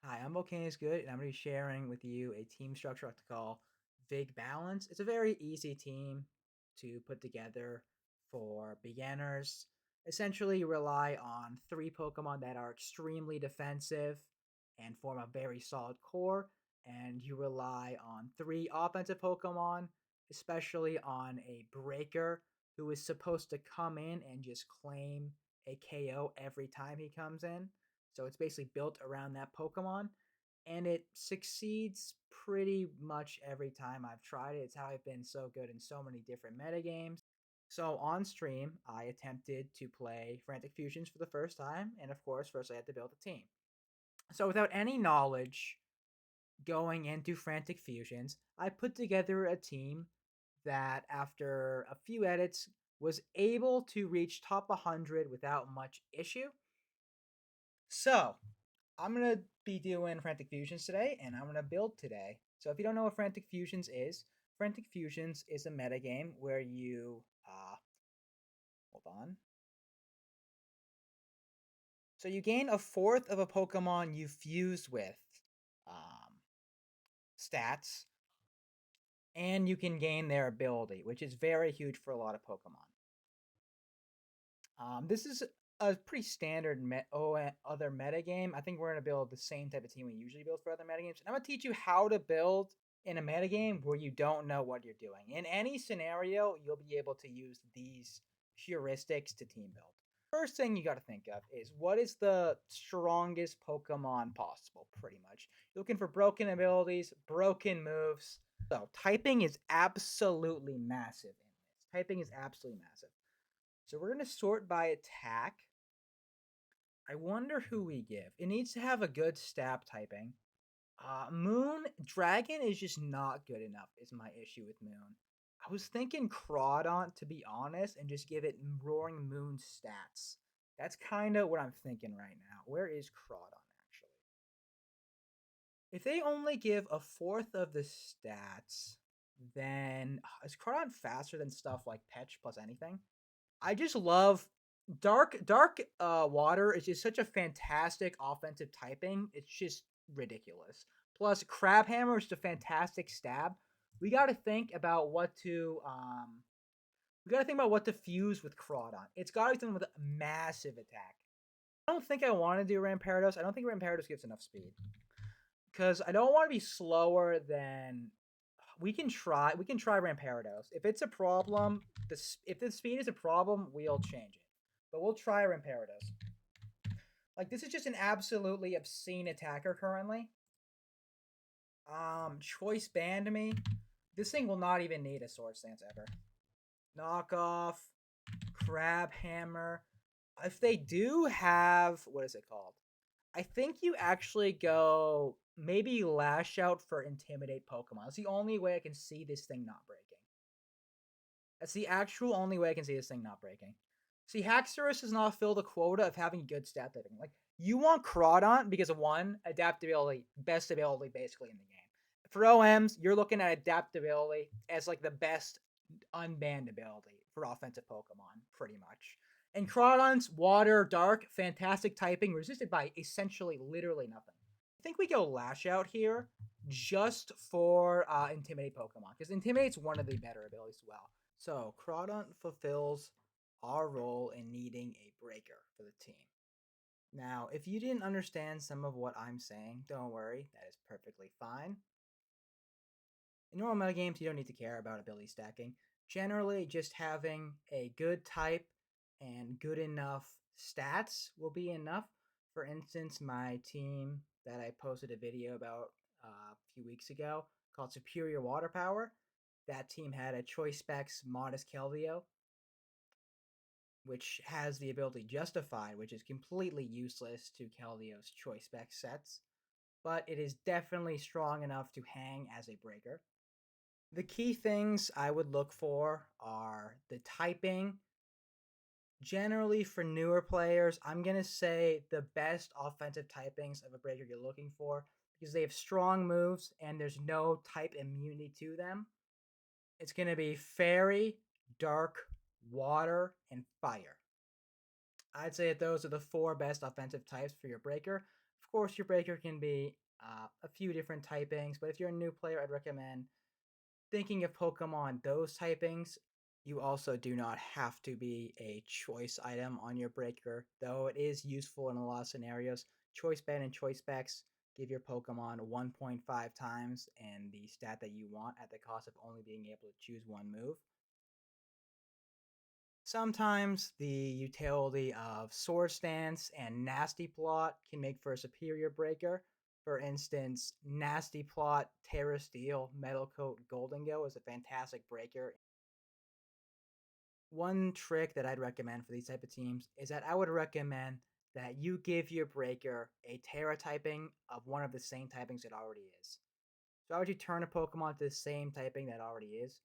Hi, I'm Volcano's Good, and I'm going to be sharing with you a team structure I like to call Vig Balance. It's a very easy team to put together for beginners. Essentially, you rely on three Pokemon that are extremely defensive and form a very solid core, and you rely on three offensive Pokemon, especially on a Breaker who is supposed to come in and just claim a KO every time he comes in. So it's basically built around that Pokemon, and it succeeds pretty much every time I've tried it. It's how I've been so good in so many different metagames. So on stream, I attempted to play Frantic Fusions for the first time, and of course, first I had to build a team. So without any knowledge going into Frantic Fusions, I put together a team that, after a few edits, was able to reach top 100 without much issue. So, I'm going to be doing Frantic Fusions today, and I'm going to build today. So if you don't know what Frantic Fusions is a metagame where you, hold on. So you gain a fourth of a Pokemon you fuse with stats, and you can gain their ability, which is very huge for a lot of Pokemon. This is a pretty standard other metagame. I think we're going to build the same type of team we usually build for other metagames. And I'm going to teach you how to build in a metagame where you don't know what you're doing. In any scenario, you'll be able to use these heuristics to team build. First thing you got to think of is, what is the strongest Pokemon possible, pretty much. You're looking for broken abilities, broken moves. So typing is absolutely massive in this. Typing is absolutely massive. So we're going to sort by attack. I wonder who we give. It needs to have a good stab typing. Moon Dragon is just not good enough, is my issue with Moon. I was thinking Crawdaunt, to be honest, and just give it Roaring Moon stats. That's kind of what I'm thinking right now. Where is Crawdaunt, actually? If they only give a fourth of the stats, then is Crawdaunt faster than stuff like Petch plus anything? I just love dark water is just such a fantastic offensive typing. It's just ridiculous. Plus, crab hammer is a fantastic stab. We got to think about what to fuse with Crawdon. It's got to be something with a massive attack. I don't think I want to do Rampardos. I don't think Rampardos gives enough speed, because I don't want to be slower than. We can try Rampardos. If it's a problem, if the speed is a problem, we'll change it. But we'll try Rampardos. Like, this is just an absolutely obscene attacker currently. Choice banned me. This thing will not even need a Sword Stance ever. Knockoff, Crab Hammer. If they do have, what is it called? I think you actually go maybe Lash Out for Intimidate Pokemon. That's the only way I can see this thing not breaking. That's the actual only way I can see this thing not breaking. See, Haxorus does not fill the quota of having good stat typing. Like, you want Crawdaunt because of one, adaptability, best ability basically in the game. For OMs, you're looking at adaptability as like the best unbanned ability for offensive Pokemon, pretty much. And Crawdaunt's Water, Dark, fantastic typing, resisted by essentially literally nothing. I think we go Lash Out here just for Intimidate Pokemon, because Intimidate's one of the better abilities as well. So Crawdaunt fulfills our role in needing a breaker for the team. Now, if you didn't understand some of what I'm saying, don't worry, that is perfectly fine. In normal metagames, you don't need to care about ability stacking. Generally, just having a good type and good enough stats will be enough. For instance, my team that I posted a video about a few weeks ago called Superior Water Power, that team had a Choice Specs Modest Keldeo, which has the ability Justified, which is completely useless to Keldeo's Choice Spec sets, but it is definitely strong enough to hang as a breaker. The key things I would look for are the typing. Generally, for newer players, I'm going to say the best offensive typings of a breaker you're looking for, because they have strong moves and there's no type immunity to them. It's going to be Fairy, Dark, Water, and Fire. I'd say that those are the four best offensive types for your breaker. Of course, your breaker can be a few different typings, but if you're a new player, I'd recommend thinking of Pokemon those typings. You also do not have to be a choice item on your breaker, though it is useful in a lot of scenarios. Choice band and choice specs give your Pokemon 1.5 times and the stat that you want at the cost of only being able to choose one move. Sometimes the utility of Sword Stance and Nasty Plot can make for a superior breaker. For instance, Nasty Plot, Terra Steel, Metal Coat, Golden Go is a fantastic breaker. One trick that I'd recommend for these type of teams is that I would recommend that you give your breaker a Terra typing of one of the same typings it already is. So how would you turn a Pokemon to the same typing that already is?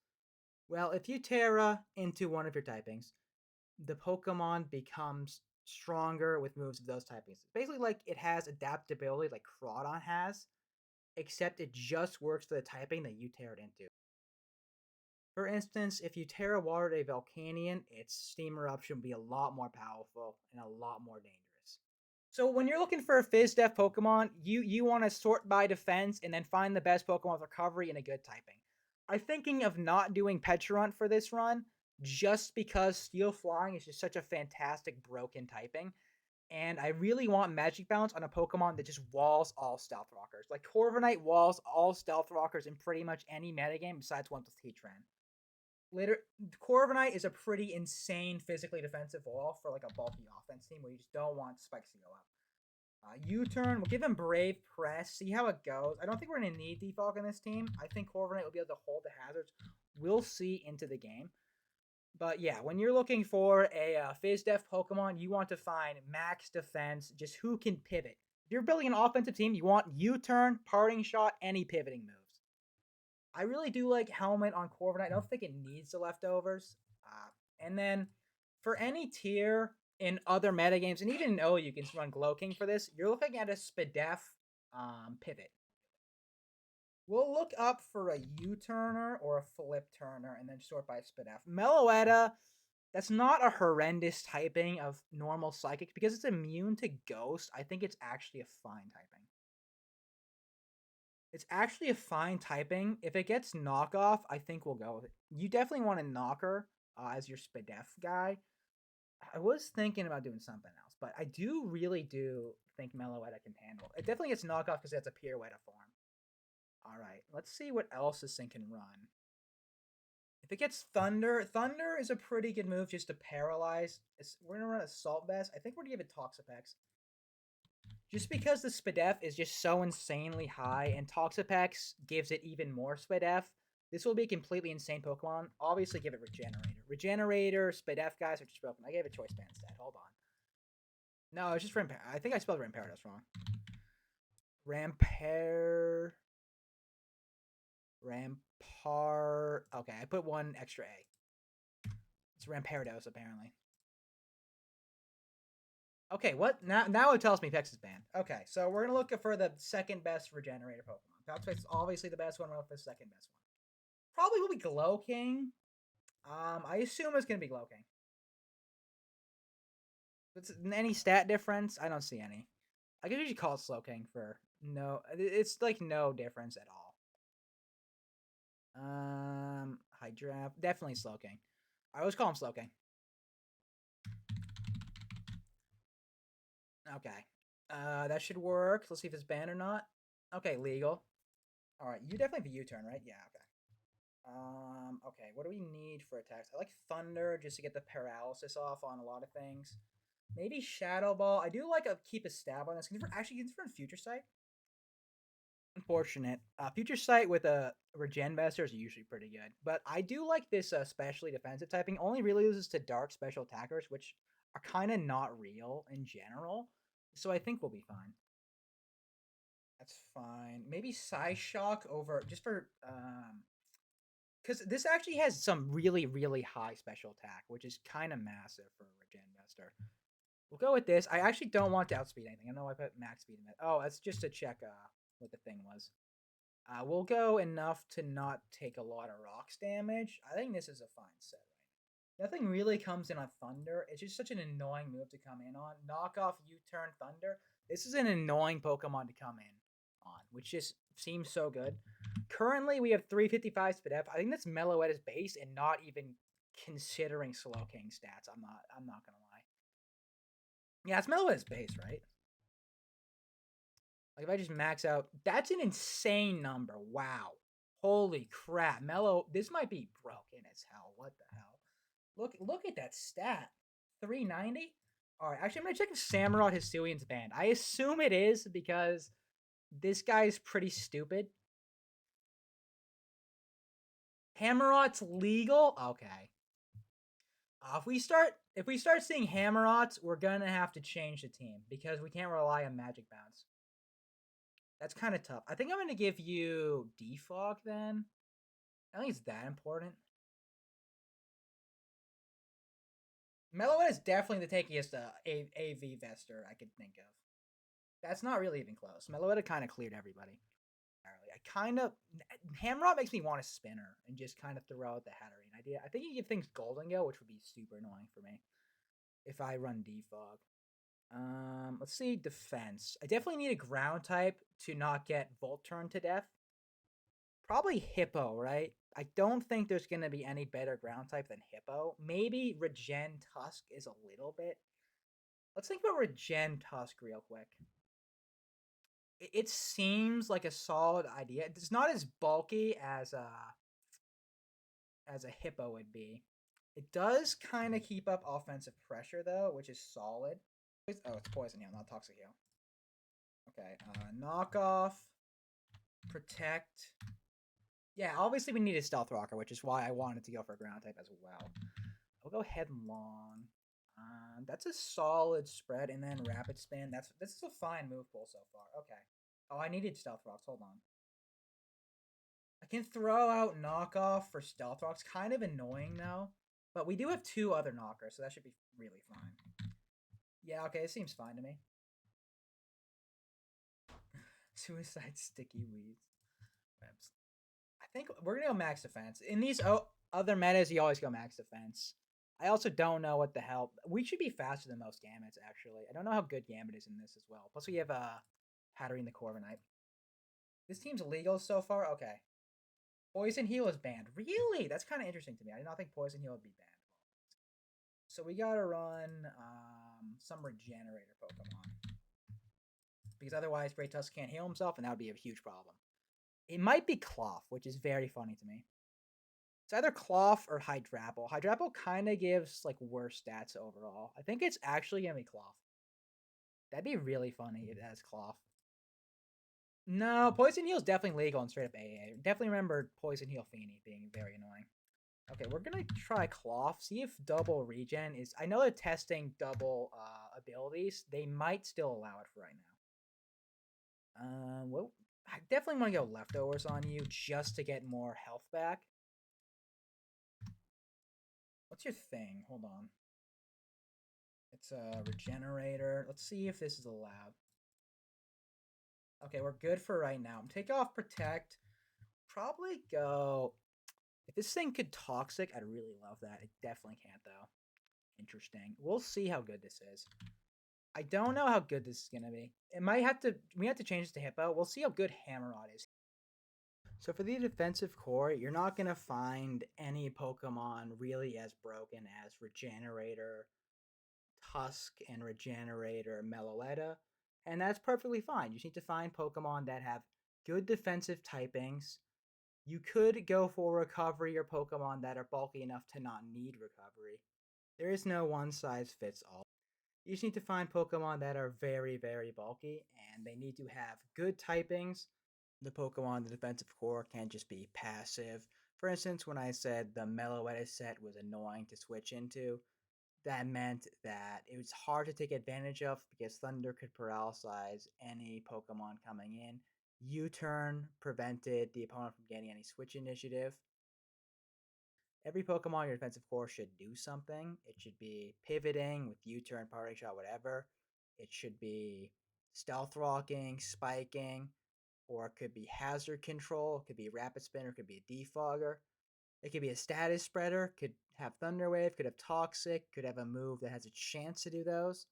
Well, if you Terra into one of your typings, the Pokemon becomes stronger with moves of those typings. It's basically like it has adaptability like Crawdaunt has, except it just works for the typing that you tear it into. For instance, if you Terra Watered a Volcanion, its Steam Eruption will be a lot more powerful and a lot more dangerous. So when you're looking for a Fizz Def Pokemon, you want to sort by defense and then find the best Pokemon with recovery and a good typing. I'm thinking of not doing Pecharunt for this run, just because Steel Flying is just such a fantastic broken typing. And I really want Magic Bounce on a Pokemon that just walls all Stealth Rockers. Like Corviknight walls all Stealth Rockers in pretty much any metagame besides ones with Heatran. Corviknight is a pretty insane physically defensive wall for like a bulky offense team where you just don't want spikes to go up. U-turn, we'll give him Brave Press, see how it goes. I don't think we're going to need Defog in this team. I think Corviknight will be able to hold the hazards. We'll see into the game. But yeah, when you're looking for a Fizz Def Pokemon, you want to find max defense, just who can pivot. If you're building an offensive team, you want U-turn, parting shot, any pivoting moves. I really do like Helmet on Corviknight. I don't think it needs the leftovers. And then for any tier in other metagames, and even though you can run Glowking for this, you're looking at a Spadef pivot. We'll look up for a U-turner or a flip turner and then sort by Spadef. Meloetta, that's not a horrendous typing of normal Psychic because it's immune to Ghost. I think it's actually a fine typing. It's actually a fine typing. If it gets knockoff, I think we'll go with it. You definitely want a knocker as your Spadef guy. I was thinking about doing something else, but I really do think Meloetta can handle it. It definitely gets knockoff because it's a Pirouetta form. All right, let's see what else this thing can run. If it gets Thunder, Thunder is a pretty good move just to paralyze. We're going to run Assault Vest. I think we're going to give it Toxapex. Just because the Spadef is just so insanely high, and Toxapex gives it even more Spadef, this will be a completely insane Pokemon. Obviously, give it Regenerator. Regenerator, Spadef guys are just broken. I gave it Choice Band instead. Hold on. No, it's just Rampar. I think I spelled Rampardos wrong. Rampar. Okay, I put one extra A. It's Rampardos, apparently. Okay, what? Now it tells me Pex is banned. Okay, so we're going to look for the second best Regenerator Pokemon. Toxapex obviously the best one. We're looking for the second best one. Probably will be Glowking. I assume it's going to be Glowking. Any stat difference? I don't see any. I could usually call it Slowking for no. It's like no difference at all. Hydra, definitely Slowking. I always call him Slowking. Okay. That should work. Let's see if it's banned or not. Okay, legal. All right, you definitely have a U-turn, right? Yeah. Okay. Okay. What do we need for attacks? I like Thunder just to get the paralysis off on a lot of things. Maybe Shadow Ball. I do like keep a stab on this. Actually, can you run Future Sight? Unfortunate. Future Sight with a Regen Bester is usually pretty good. But I do like this specially defensive typing. Only really uses to Dark Special Attackers, which are kind of not real in general. So I think we'll be fine. That's fine. Maybe Psyshock over just for because this actually has some really, really high special attack, which is kind of massive for a Regen Bester. We'll go with this. I actually don't want to outspeed anything. I know I put max speed in it. Oh, that's just to check what the thing was. We'll go enough to not take a lot of rocks damage. I think this is a fine set right now. Nothing really comes in on Thunder. It's just such an annoying move to come in on. Knockoff U-turn Thunder. This is an annoying Pokemon to come in on, which just seems so good. Currently, we have 355 Spadef. I think that's Meloetta's base, and not even considering Slowking stats. I'm not gonna lie. Yeah, it's Meloetta's base, right? Like if I just max out, that's an insane number. Wow. Holy crap. Mellow, this might be broken as hell. What the hell? Look at that stat. 390? Alright, actually I'm gonna check if Samurott Hisuian's banned. I assume it is because this guy's pretty stupid. Hammerot's legal? Okay. If we start seeing Hammerots, we're gonna have to change the team because we can't rely on Magic Bounce. That's kind of tough. I think I'm gonna give you Defog then. I don't think it's that important. Meloetta is definitely the takiest AV Vester I could think of. That's not really even close. Meloetta kind of cleared everybody. Hamrot makes me want a spinner and just kind of throw out the Hatterene idea. I think you give things Golden Go, which would be super annoying for me if I run Defog. Let's see defense. I definitely need a ground type to not get Volt Turn to death. Probably Hippo, right? I don't think there's going to be any better ground type than Hippo. Maybe Regen Tusk is a little bit. Let's think about Regen Tusk real quick. It seems like a solid idea. It's not as bulky as a Hippo would be. It does kind of keep up offensive pressure though, which is solid. Oh, it's Poison Heal, not Toxic Heal. Okay, knock off, protect. Yeah, obviously we need a Stealth Rocker, which is why I wanted to go for a ground type as well. I'll go Headlong. That's a solid spread, and then Rapid Spin. This is a fine move pool so far. Okay. Oh, I needed Stealth Rocks. Hold on. I can throw out Knockoff for Stealth Rocks. Kind of annoying now, but we do have 2 other knockers, so that should be really fine. Yeah, okay, it seems fine to me. Suicide Sticky Weeds. Webs. I think we're gonna go max defense. In these other metas, you always go max defense. I also don't know what the hell. We should be faster than most Gambits, actually. I don't know how good Gambit is in this as well. Plus, we have Hatterene the Corviknight. This team's legal so far? Okay. Poison Heal is banned. Really? That's kind of interesting to me. I did not think Poison Heal would be banned. So we gotta run some Regenerator Pokemon. Because otherwise, Great Tusk can't heal himself, and that would be a huge problem. It might be Cloth, which is very funny to me. It's either Cloth or Hydrapple. Hydrapple kind of gives like worse stats overall. I think it's actually gonna be Cloth. That'd be really funny if it has Cloth. No, Poison Heal is definitely legal and straight up AA. Definitely remember Poison Heal Feeny being very annoying. Okay, we're gonna try Cloth. See if double regen is. I know they're testing double abilities. They might still allow it for right now. Well, I definitely want to go Leftovers on you just to get more health back. What's your thing? Hold on. It's a Regenerator. Let's see if this is allowed. Okay, we're good for right now. Take off Protect. Probably go... If this thing could Toxic, I'd really love that. It definitely can't, though. Interesting. We'll see how good this is. I don't know how good this is going to be. It might have to... We have to change this to Hippo. We'll see how good Hammerot is. So for the defensive core, you're not going to find any Pokemon really as broken as Regenerator, Tusk, and Regenerator Meloetta. And that's perfectly fine. You just need to find Pokemon that have good defensive typings. You could go for Recovery or Pokemon that are bulky enough to not need Recovery. There is no one size fits all. You just need to find Pokemon that are very, very bulky, and they need to have good typings. The Pokemon, the defensive core, can't just be passive. For instance, when I said the Meloetta set was annoying to switch into, that meant that it was hard to take advantage of because Thunder could paralyze any Pokemon coming in. U-turn prevented the opponent from getting any switch initiative. Every Pokemon in your defensive core should do something. It should be pivoting with U-turn, parting shot, whatever. It should be stealth rocking, spiking, or it could be hazard control. It could be rapid spinner, it could be a defogger. It could be a status spreader, could have Thunder Wave, could have Toxic, could have a move that has a chance to do those.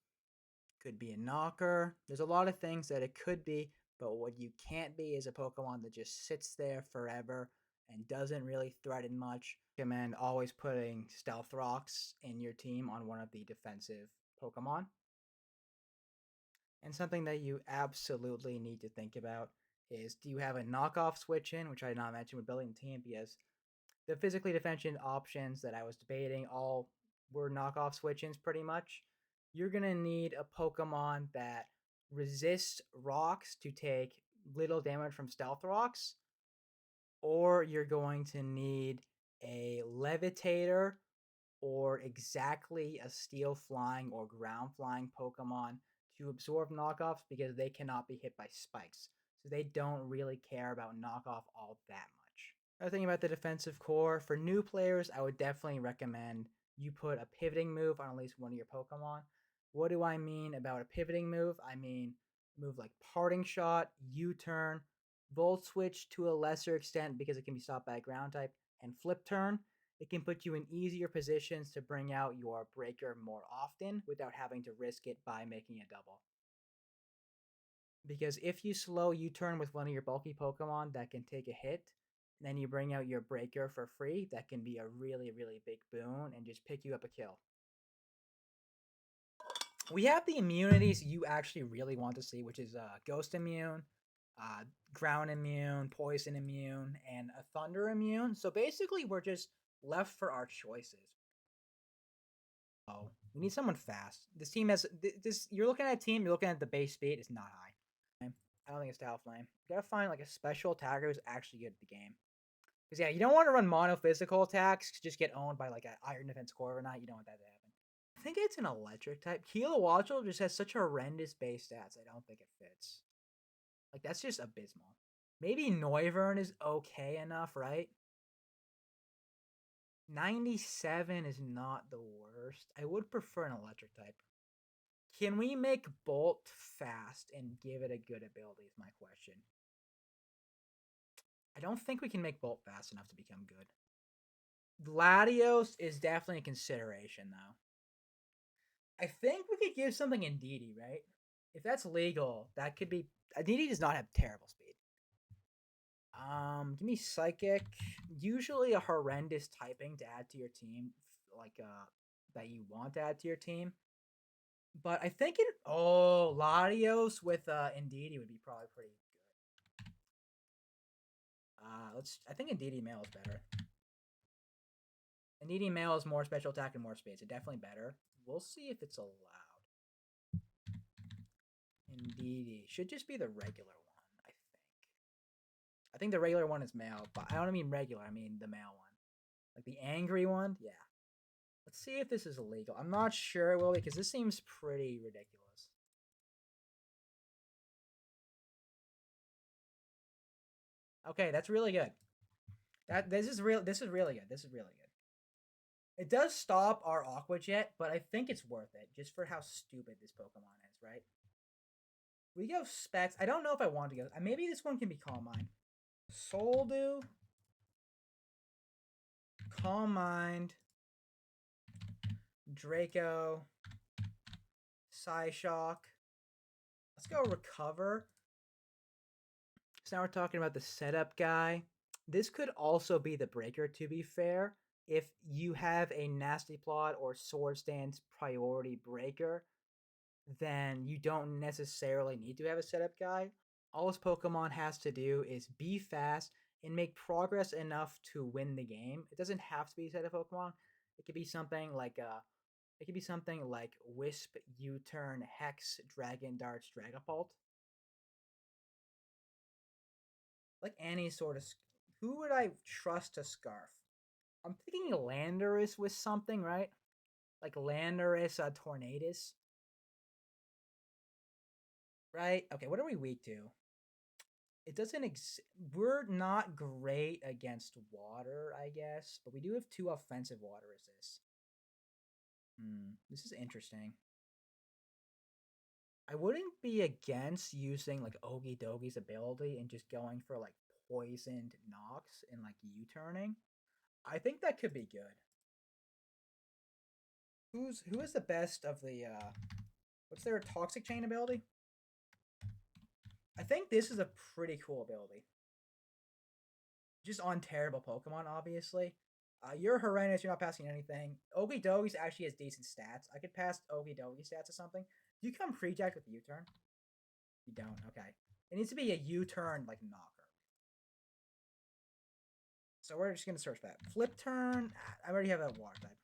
Could be a knocker. There's a lot of things that it could be, but what you can't be is a Pokemon that just sits there forever and doesn't really threaten much. Recommend always putting Stealth Rocks in your team on one of the defensive Pokemon. And something that you absolutely need to think about is, do you have a knockoff switch in, which I did not mention with building the team, because the physically defensive options that I was debating all were knockoff switch ins pretty much. You're going to need a Pokemon that resists rocks to take little damage from Stealth Rocks, or you're going to need a Levitator or exactly a Steel Flying or Ground Flying Pokemon to absorb knockoffs because they cannot be hit by spikes. So they don't really care about knockoff all that much. Another thing about the defensive core, for new players, I would definitely recommend you put a pivoting move on at least one of your Pokemon. What do I mean about a pivoting move? I mean move like Parting Shot, U-Turn, Volt Switch to a lesser extent because it can be stopped by a ground type, and Flip Turn. It can put you in easier positions to bring out your breaker more often without having to risk it by making a double. Because if you slow U-turn with one of your bulky Pokemon that can take a hit, and then you bring out your breaker for free, that can be a really, really big boon and just pick you up a kill. We have the immunities you actually really want to see, which is Ghost Immune, Ground Immune, Poison Immune, and a Thunder Immune. So basically, we're just left for our choices. Oh, we need someone fast. This team has this. You're looking at a team. You're looking at the base speed. It's not high. I don't think it's Talonflame. You gotta find like a special attacker who's actually good at the game. Because yeah, you don't want to run mono physical attacks. Just get owned by like an Iron Defense Core or not. You don't want that to happen. I think it's an electric type. Kilowattrel just has such horrendous base stats. I don't think it fits. Like that's just abysmal. Maybe Noivern is okay enough, right? 97 is not the worst. I would prefer an electric type. Can we make Bolt fast and give it a good ability is my question. I don't think we can make Bolt fast enough to become good. Gladios is definitely a consideration, though. I think we could give something Indeedee, right? If that's legal, that could be... Indeedee does not have terrible speed. Give me Psychic. Usually a horrendous typing to add to your team, like that you want to add to your team. But I think it. Oh, Latios with Indeedee would be probably pretty good. I think Indeedee Male is better. Indeedee Male is more special attack and more speed. So definitely better. We'll see if it's allowed. Indeedee should just be the regular one, I think. I think the regular one is male, but I don't mean regular. I mean the male one, like the angry one. Yeah. Let's see if this is illegal. I'm not sure it will because this seems pretty ridiculous. Okay, that's really good. This is really good. This is really good. It does stop our Aqua Jet, but I think it's worth it just for how stupid this Pokemon is, right? We go Specs. I don't know if I want to go. Maybe this one can be Calm Mind. Soldew. Calm Mind. Draco. Psyshock. Let's go Recover. So now we're talking about the setup guy. This could also be the breaker, to be fair. If you have a Nasty Plot or Sword Stance priority breaker, then you don't necessarily need to have a setup guy. All this Pokemon has to do is be fast and make progress enough to win the game. It doesn't have to be a setup Pokemon. It could be something like Wisp, U-Turn, Hex, Dragon Darts, Dragapult. Like any sort of... Who would I trust to Scarf? I'm thinking Landorus with something, right? Like Landorus, Tornadus. Right? Okay, what are we weak to? It doesn't we're not great against water, I guess, but we do have 2 offensive water resists. This is interesting. I wouldn't be against using like Ogie Doggie's ability and just going for like poisoned knocks and like U-turning. I think that could be good. Who is the best of the What's their toxic chain ability? I think this is a pretty cool ability. Just on terrible Pokemon, obviously. You're horrendous. You're not passing anything. Okidogi's actually has decent stats. I could pass Okidogi stats or something. Do you come pre-jacked with U-turn? You don't. Okay. It needs to be a U-turn like knocker. So we're just gonna search that. Flip turn. I already have a water type.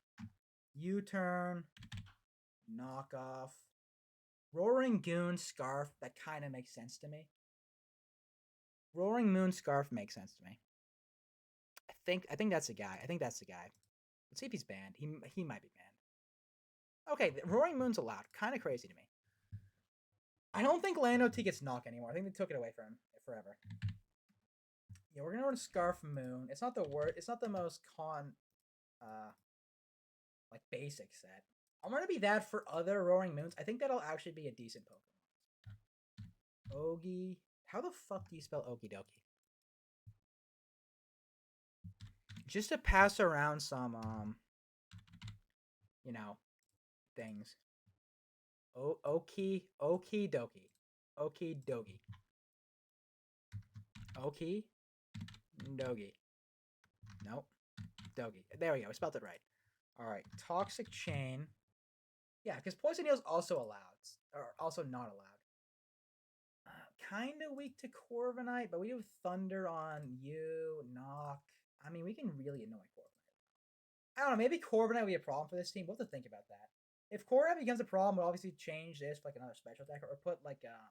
U-turn. Knockoff. Roaring Goon Scarf. That kind of makes sense to me. Roaring Moon Scarf makes sense to me. I think that's the guy. I think that's the guy. Let's see if he's banned. He might be banned. Okay, Roaring Moon's allowed. Kind of crazy to me. I don't think Lando T gets knocked anymore. I think they took it away from him forever. Yeah, we're gonna run Scarf Moon. It's not the word. It's not the most like basic set. I'm gonna be that for other Roaring Moons. I think that'll actually be a decent Pokemon. Ogie. How the fuck do you spell Okie Dokie? Just to pass around some you know, things. Okie Dokie. Okie Dogie. Okie Dogie. Nope. Dogie. There we go. I spelled it right. Alright. Toxic Chain. Yeah, because Poison Needle's also allowed. Or also not allowed. Kind of weak to Corviknight, but we do Thunder on you, Knock. I mean, we can really annoy Corviknight. I don't know, maybe Corviknight will be a problem for this team. We'll have to think about that. If Corviknight becomes a problem, we'll obviously change this for like another special attack or put like a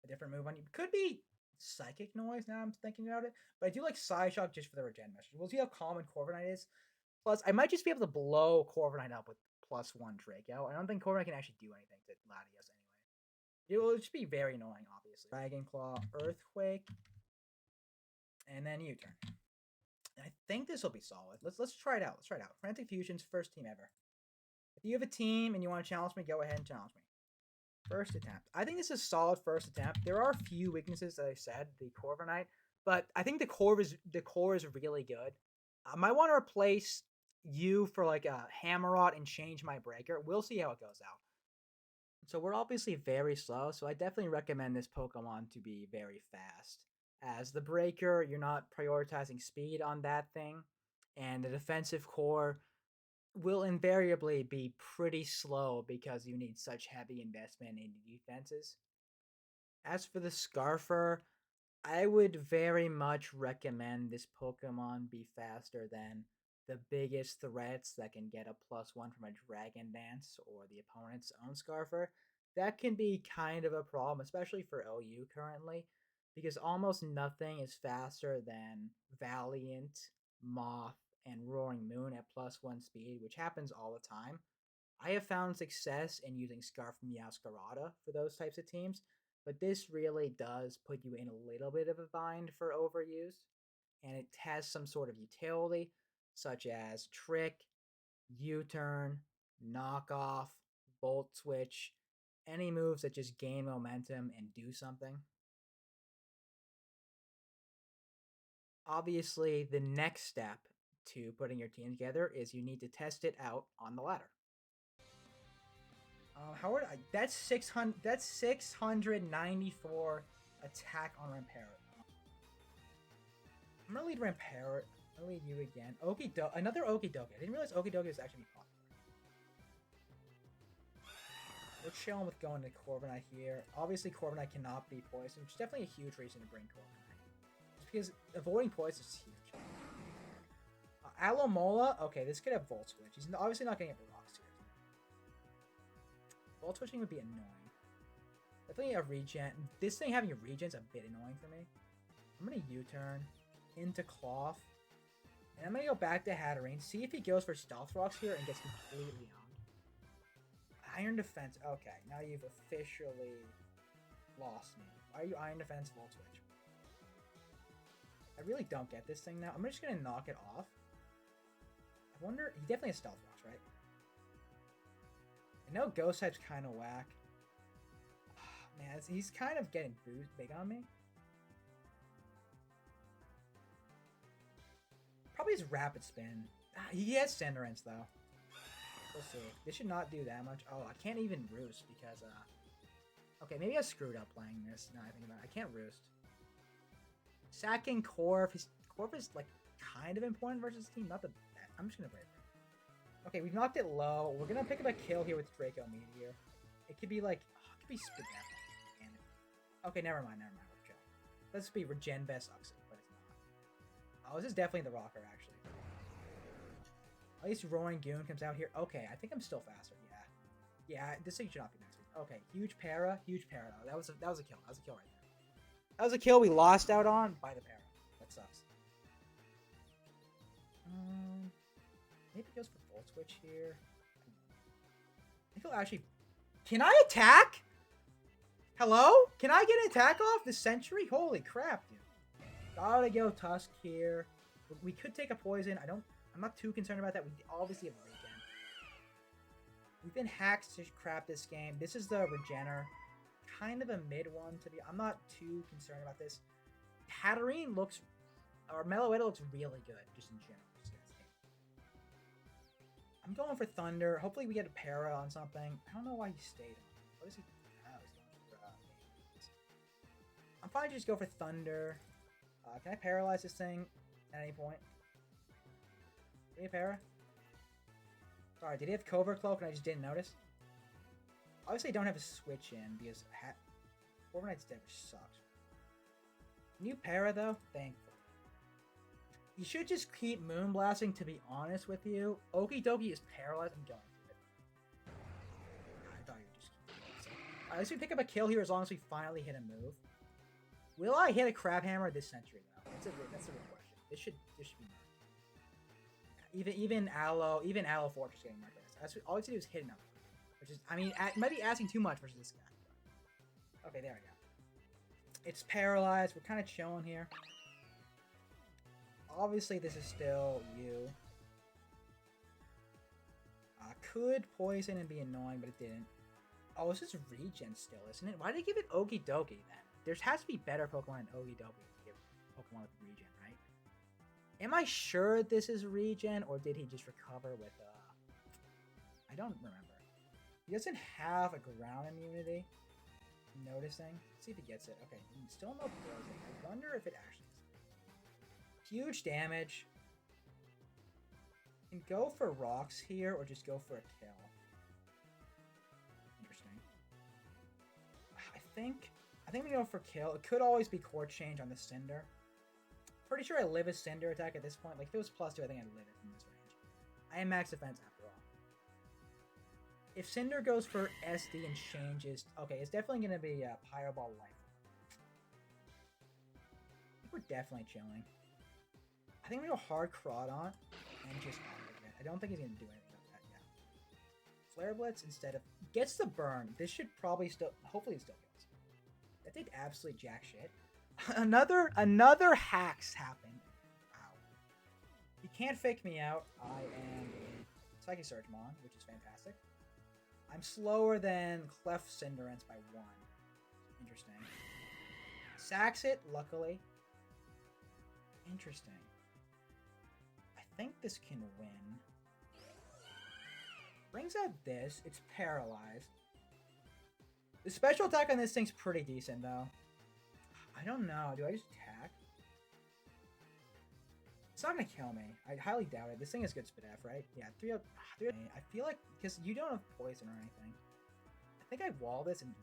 different move on you. Could be Psychic Noise now I'm thinking about it. But I do like Psyshock just for the regen message. We'll see how common Corviknight is. Plus, I might just be able to blow Corviknight up with +1 Draco. I don't think Corviknight can actually do anything to Latias anyway. It will just be very annoying, obviously. Dragon Claw, Earthquake, and then U-turn. I think this will be solid. Let's try it out. Let's try it out. Frantic Fusion's first team ever. If you have a team and you want to challenge me, go ahead and challenge me. First attempt. I think this is a solid first attempt. There are a few weaknesses that I said, the Corviknight, but I think the core is really good. I might want to replace you for like a Hammerot and change my breaker. We'll see how it goes out. So we're obviously very slow, so I definitely recommend this Pokemon to be very fast. As the breaker, you're not prioritizing speed on that thing, and the defensive core will invariably be pretty slow because you need such heavy investment in defenses. As for the Scarfer, I would very much recommend this Pokemon be faster than the biggest threats that can get a +1 from a Dragon Dance or the opponent's own Scarfer. That can be kind of a problem, especially for OU currently, because almost nothing is faster than Valiant, Moth, and Roaring Moon at +1 speed, which happens all the time. I have found success in using Scarf Meowscarada for those types of teams, but this really does put you in a little bit of a bind for overuse, and it has some sort of utility, such as Trick, U-turn, Knockoff, Volt Switch, any moves that just gain momentum and do something. Obviously, the next step to putting your team together is you need to test it out on the ladder. That's 600. That's 694 attack on Ramparrot. I'm gonna lead Ramparrot. I'm gonna lead you again. Another Okidogi. I didn't realize Okidogi was actually popular. We're chilling with going to Corviknight here. Obviously, Corviknight cannot be poisoned, which is definitely a huge reason to bring Corviknight. Just because avoiding poison is huge. Alomola. Okay, this could have Volt Switch. He's obviously not getting the rocks here. Volt Switching would be annoying. Definitely a regen. This thing having a regen's a bit annoying for me. I'm gonna U-turn into Cloth. And I'm gonna go back to Hatterene, see if he goes for Stealth Rocks here and gets completely owned. Iron Defense. Okay, now you've officially lost me. Why are you Iron Defense Volt Switch? I really don't get this thing now. I'm just gonna knock it off. I wonder, he definitely has Stealth Rocks, right? I know Ghost type's kind of whack. Man, he's kind of getting big on me. Probably his Rapid Spin. He has Cinderace, though. We'll see. This should not do that much. Oh, I can't even roost because, okay, maybe I screwed up playing this. Now I think about it. I can't roost. Sacking Corv. Corv is, like, kind of important versus team. Not the best. I'm just going to play it. Okay, we've knocked it low. We're going to pick up a kill here with Draco Meteor. It could be, like, it could be Spit. Okay, never mind. We're chill. Let's be Regen Best Uxie, but it's not. Oh, this is definitely the rocker, actually. At least Roaring Goon comes out here. Okay, I think I'm still faster. Yeah, this thing should not be next week. Okay, huge para. That was a kill. That was a kill right there. That was a kill we lost out on by the para. That sucks. Maybe it goes for Volt Switch here. I think he'll actually... Can I attack? Hello? Can I get an attack off this Sentry? Holy crap, dude. Gotta go Tusk here. We could take a poison. I'm not too concerned about that. We obviously have regen. We've been hacked to crap this game. This is the Regener. Kind of a mid one to be. I'm not too concerned about this. Hatterene looks, or Meloetta looks really good, just in general. I'm going for Thunder. Hopefully we get a para on something. I don't know why he stayed. What is he? Oh, he's going for, I'm fine to just go for Thunder. Can I paralyze this thing at any point? Did he have para? Sorry, did he have Covert Cloak and I just didn't notice? Obviously I don't have a switch in because Overnight's Dead sucks. New para though? Thankfully. You should just keep Moonblasting, to be honest with you. Okie dokie is paralyzed. I'm going for it. I thought you were just keeping it. Alright, let's pick up a kill here as long as we finally hit a move. Will I hit a Crab Hammer this century though? That's a real question. This should be nice. Even Aloe Fortress getting marked. That's all we have to do is hit enough. Which is, I mean, it might be asking too much versus this guy. Okay, there we go. It's paralyzed. We're kind of chilling here. Obviously, this is still you. Could poison and be annoying, but it didn't. Oh, this is regen still, isn't it? Why did they give it Okie Dokie then? There has to be better Pokemon than Okie Dokie to give Pokemon with regen, right? Am I sure this is regen, or did he just recover with, I don't remember. He doesn't have a ground immunity. I'm noticing. Let's see if he gets it. Okay, still no poison. I wonder if it actually is. Huge damage. Can go for rocks here, or just go for a kill. Interesting. I think we go for kill. It could always be Core Change on the Cinder. Pretty sure I live a Cinder attack at this point. Like, if it was +2, I think I'd live it from this range. I am max defense after all. If Cinder goes for SD and changes... Okay, it's definitely going to be Pyro Ball Life. I think we're definitely chilling. I think we go hard Crawdaunt and just it. I don't think he's going to do anything like that yet. Flare Blitz instead of... Gets the burn. This should probably still... Hopefully it still kills. That did absolutely jack shit. Another hacks happened. Wow. You can't fake me out. I am a Psychic Surge Mon, which is fantastic. I'm slower than Clef Cinderace by 1. Interesting. Sacks it, luckily. Interesting. I think this can win. Brings out this. It's paralyzed. The special attack on this thing's pretty decent, though. I don't know. Do I just attack? It's not going to kill me. I highly doubt it. This thing is good Spit F, right? Yeah, 3-0. I feel like, because you don't have poison or anything. I think I wall this and...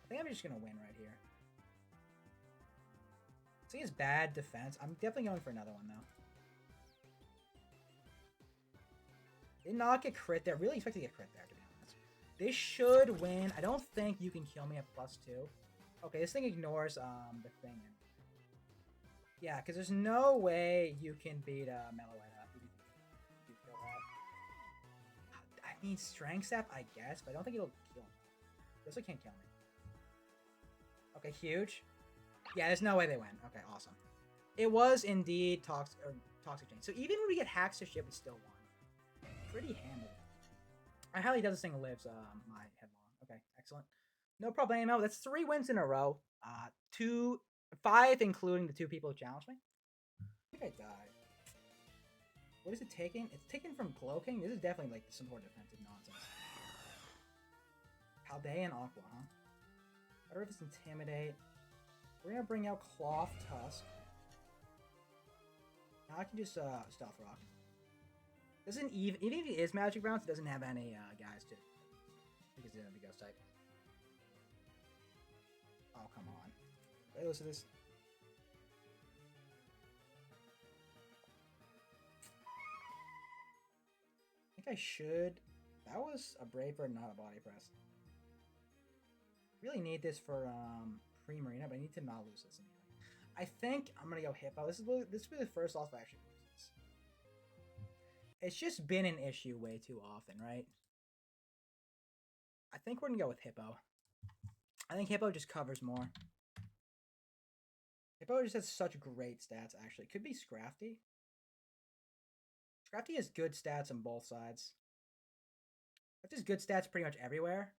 I think I'm just going to win right here. This thing is bad defense. I'm definitely going for another one, though. Did not get crit there. Really expect to get crit there, to be honest. This should win. I don't think you can kill me at +2. Okay, this thing ignores the thing. Yeah, because there's no way you can beat Meloetta. You kill that. I mean, Strength Sap, I guess, but I don't think it'll kill me. It also can't kill me. Okay, huge. Yeah, there's no way they win. Okay, awesome. It was indeed Toxic Chain. So even when we get hacks to shit, we still won. Pretty handily. I highly doubt this thing lives my headlong. Okay, excellent. No problemo. That's 3 wins in a row. 5 including the 2 people who challenged me. I think I died. What is it taking? It's taken from Cloaking? This is definitely like some more defensive nonsense. Paldea and Aqua, huh? I don't know if it's Intimidate. We're gonna bring out Cloth Tusk. Now I can just Stealth Rock. Doesn't even if it is Magic Bounce, it doesn't have any guys to because it doesn't have a Ghost type. Oh come on. Wait, listen to this. I think I should. That was a Brave Bird, not a Body Press. Really need this for pre-marina, but I need to not lose this anyway. I think I'm gonna go Hippo. This will be the first loss I actually lose this. It's just been an issue way too often, right? I think we're gonna go with Hippo. I think Hippo just covers more. Hippo just has such great stats, actually. Could be Scrafty. Scrafty has good stats on both sides. That's just good stats pretty much everywhere.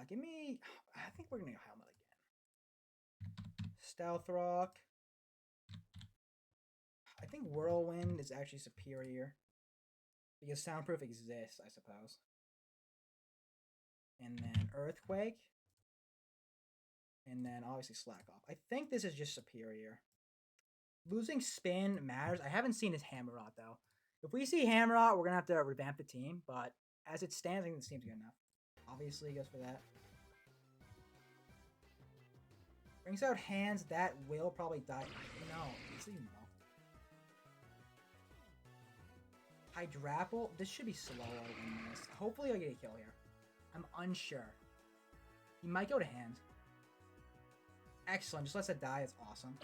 Give me... I think we're going to go Helmet again. Stealth Rock. I think Whirlwind is actually superior. Because Soundproof exists, I suppose. And then Earthquake. And then obviously Slack Off. I think this is just superior. Losing Spin matters. I haven't seen his Hammerot, though. If we see Hammerot, we're going to have to revamp the team. But as it stands, I think this team's good enough. Obviously, he goes for that. Brings out hands that will probably die. No, it's even no. Hydrapple. This should be slower than this. Hopefully, I get a kill here. I'm unsure. He might go to hand. Excellent. Just lets it die. It's awesome.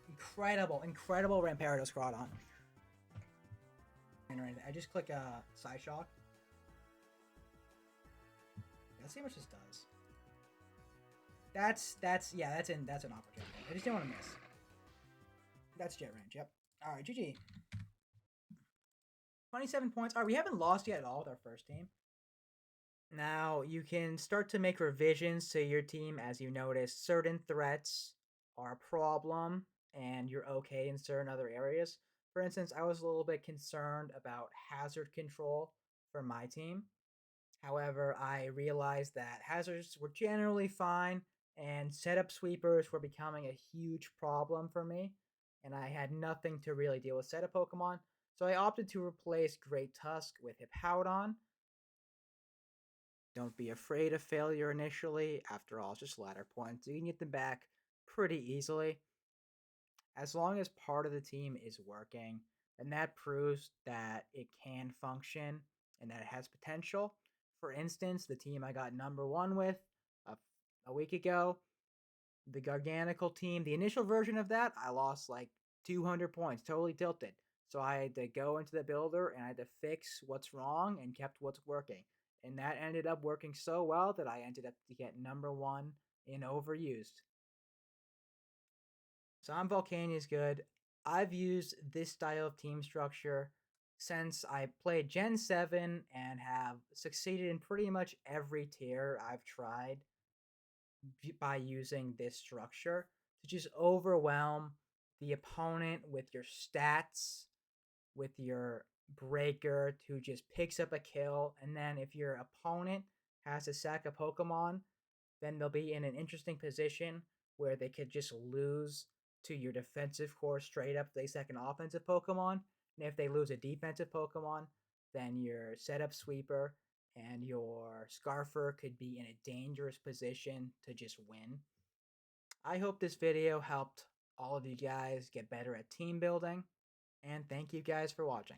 Incredible. Incredible Ramparados Crawdaunt. I just click Side Shock. Let's see how much this does. That's an opportunity. I just didn't want to miss. That's jet range, yep. Alright, GG. 27 points. Alright, we haven't lost yet at all with our first team. Now, you can start to make revisions to your team as you notice certain threats are a problem and you're okay in certain other areas. For instance, I was a little bit concerned about hazard control for my team. However, I realized that hazards were generally fine and setup sweepers were becoming a huge problem for me, and I had nothing to really deal with setup Pokemon, so I opted to replace Great Tusk with Hippowdon. Don't be afraid of failure initially. After all, it's just ladder points. You can get them back pretty easily. As long as part of the team is working, and that proves that it can function and that it has potential. For instance, the team I got #1 with a week ago, the Garganical team, the initial version of that, I lost like 200 points, totally tilted. So I had to go into the builder and I had to fix what's wrong and kept what's working. And that ended up working so well that I ended up to get #1 in Overused. So I'm Volcania's good. I've used this style of team structure since I played Gen 7 and have succeeded in pretty much every tier I've tried by using this structure to just overwhelm the opponent with your stats, with your breaker who just picks up a kill, and then if your opponent has to sack a Pokemon, then they'll be in an interesting position where they could just lose to your defensive core straight up. They sack an offensive Pokemon, and if they lose a defensive Pokemon, then your setup sweeper and your Scarfer could be in a dangerous position to just win. I hope this video helped all of you guys get better at team building, and thank you guys for watching.